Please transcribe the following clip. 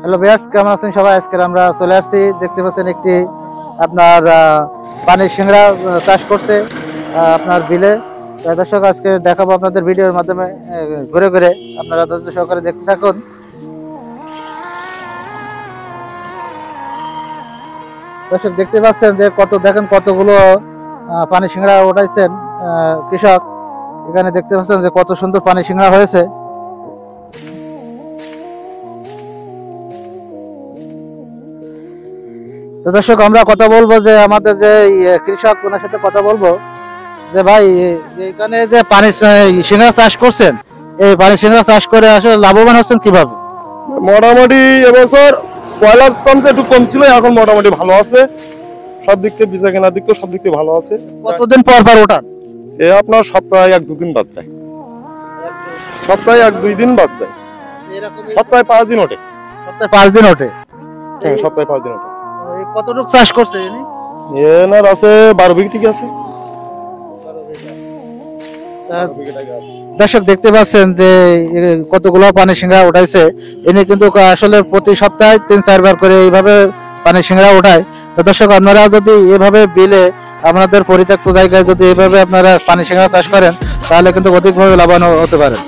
Hello viewers, কেমন আছেন সবাই? আজকে আমরা চলে আসছি, দেখতে পাচ্ছেন একটি আপনার পানির সিংড়া চাষ করছে আপনার বিলে। দর্শক আজকে দেখাবো আপনাদের ভিডিওর মাধ্যমে ঘুরে ঘুরে, আপনারা ধৈর্য সহকারে দেখতে থাকুন। দর্শক দেখতে পাচ্ছেন যে দেখেন কতগুলো পানি সিংড়া উঠাইছেন কৃষক। এখানে দেখতে পাচ্ছেন যে কত সুন্দর পানি সিংড়া হয়েছে। তো দর্শক আমরা কথা বলবো যে আমাদের যে কৃষক, ওনার সাথে কথা বলবো যে ভাই এখানে যে পানি সিংড়া চাষ করছেন, এই পানি সিংড়া চাষ করে আসলে লাভবান হচ্ছেন কিভাবে? মোটামুটি এবছর পয়লার চামচে একটু কম ছিল, এখন মোটামুটি ভালো আছে। সব দিক থেকে বেচা কেনার দিক থেকে সব দিক থেকে ভালো আছে। কতদিন পর পর ওঠান? এ আপনার সপ্তাহে 1-2 দিন বাদ যায়, সপ্তাহে 1-2 দিন বাদ যায়, সপ্তাহে 5 দিন ওঠে। সপ্তাহে 5 দিন ওঠে? হ্যাঁ, সপ্তাহে 5 দিন ওঠে। কতটুকু চাষ করছে ইনি? এনার আছে 12 বিঘা, ঠিক আছে। দর্শক দেখতে পাচ্ছেন যে কতগুলো পানি সিংড়া উঠাইছে। ইনি কিন্তু আসলে প্রতি সপ্তাহে 3-4 বার করে এইভাবে পানি সিংড়া উঠায়। তো দর্শক আপনারা যদি এভাবে বিলে আপনাদের পরিত্যক্ত জায়গায় যদি এভাবে আপনারা পানি সিংড়া চাষ করেন, তাহলে কিন্তু অধিকভাবে লাভবান হতে পারেন।